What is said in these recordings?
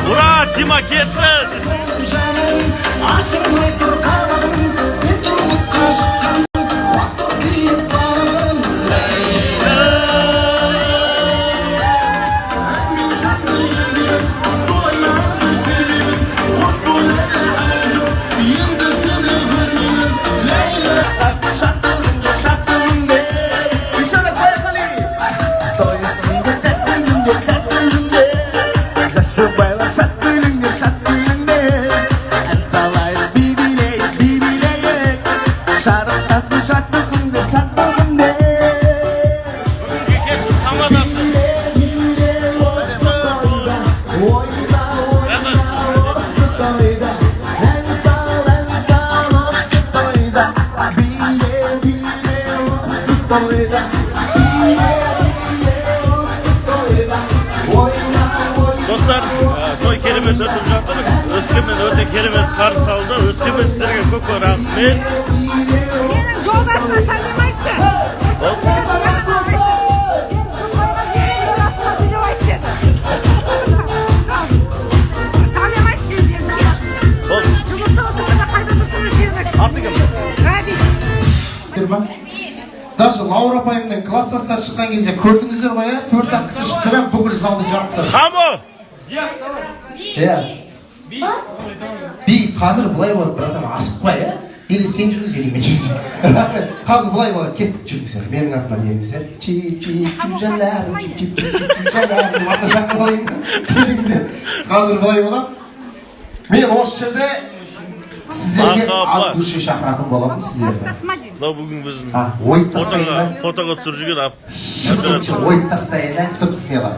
Ура, Дима, кешір! Dostlar, toy keremет ötüp жатыр. Өскемен өте керемет қарсы алды. Өскемен сіздерге көп рахмет. Менің жолдасыма сәлем айтшы. Сәлем айтшы. Жұмыста отырғанда қайда тұрсыңыз жеріңіз? Аты кім? Ғаби. Даже Лаура апайымның класстастары шыққан кезде көрдіңіздер ғой, 4-ақ кісі шықты, бірақ бүкіл залды жарып тастады. Хамо! Би, қазір былай болады, братан, асықпай, или сен жүргіз, или мен жүргізем. Қазір былай болады, кеттік жүргіздер, менің артынан еңіздер. Чип-чип-чужаларым, чип-чип-чужаларым, аты жаққа балайын, келіңіздер. Қазір былай болады. Мен осы жерде сіздерге от души шақыратын боламын сіздерді. Мынау бүгін біздің ойып тастайын. Фотоға түсіріп жүрген Шыққыншы ойып тастайын, сып смело.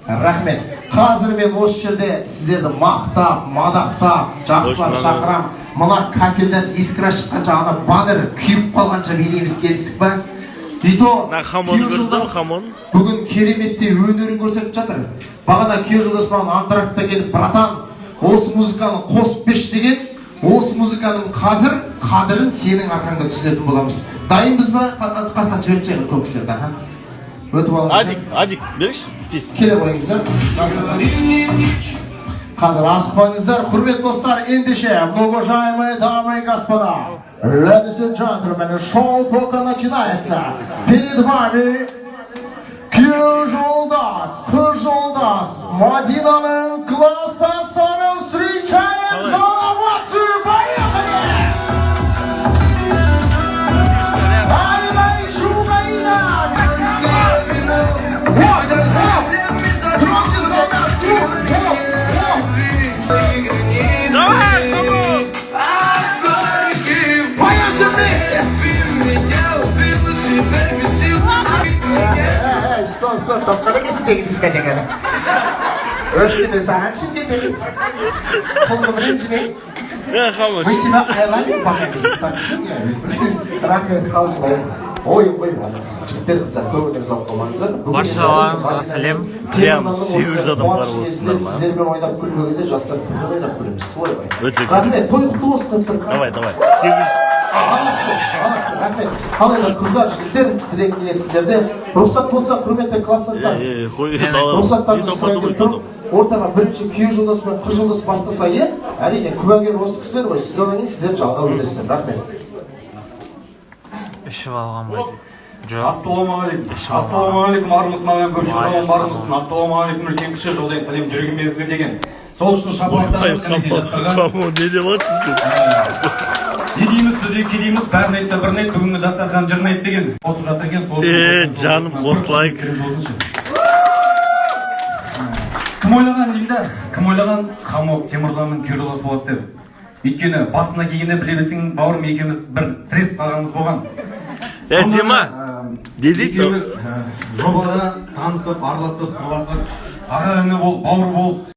Рахмет. Қазір мен осы жерде сіздерді мақтап, мадақтап, жақсылап шақырам. Мына кафелден искра шыққанша, ана баннер күйіп қалғанша билейміз, келістік ба? Ито күйеу жолдас бүгін кереметте өнерін көрсетіп жатыр. Бағана күйеу жолдас маған антрактта келіп, братан, осы музыканы қосып беш деген, осы музыканың қазір қадірін сенің арқаңда түсінетін боламыз. Дайынбыз ба? Қасқа жіберіп жайғы көп кісілерді. Өтіп алыңыздар. Адик, беріңші. Келе қойыңыздар. Қазір асықпаңыздар. Құрмет достар, ендеше, многожаемые дамы и господа, ladies and gentlemen, шоу только начинается. Перед вами күйеу жолдас, қыз жолдас, Мадинаның класстастарын встречаем за овацию. Поехали! Ай-дай, шугайна! Громче солдат, звук! Поемте вместе! Стоп, топқаны кесіндегі дискотеканы. Өскемен саған шымкентеміз. Қолды бірінші мен. Мы тебя айлайын бақаймыз. Рахмет, қалжылайын. Ой, жігіттер қыздар, көңілдеріңіз алып қалмаңыздар. Баршаларыңызға сәлем. Прям 700 адамдар болсындар ма? Сіздермен ойнап күлмегенде жастар күнде ойнап күлеміз. Өте Рахмет, той құтты болсын. Давай. Алақсы, рахмет. Қалайда қыздар, жігіттер, тілек ниет сіздерде. Рұқсат болса, құрметті класстастар. Рұқсаттарды сұрайын тұрып, ортаға бірінші күйеу жолдас пен қыз жолдас бастаса, әрине куәгер осы кісілер ғой. Сіздер одан кейін сіздер жалғау өтесіздер. Рахмет. Ішіп алған бай. Ассалаумағалейкум, армысың ағайын көрші бармысың. Ассалаумағалейкум, үлкен кіші жолдайын сәлем жүргенмеңізге деген. Сол үшін шапалақтарымыз кәнеке жастарға. Хамо, не деватсың? Не дейміз, сөзге келейміз, бәрін айтты бірін айт, бүгінгі дастархан жырын айт деген. Қосып жатыр екен, сол үшін. Жаным, қосылайық. Кім ойлаған деймін да? Кім ойлаған Хамок Темірланның күйеу жолдасы болады деп. Өйткені басына келгенде біле білсең, бауырым екеуміз бір тіресіп қалғанымыз болған. Тема, дедік? Екеуміз жобада танысып, араласып, сырласып, аға іні болып, бауыр болып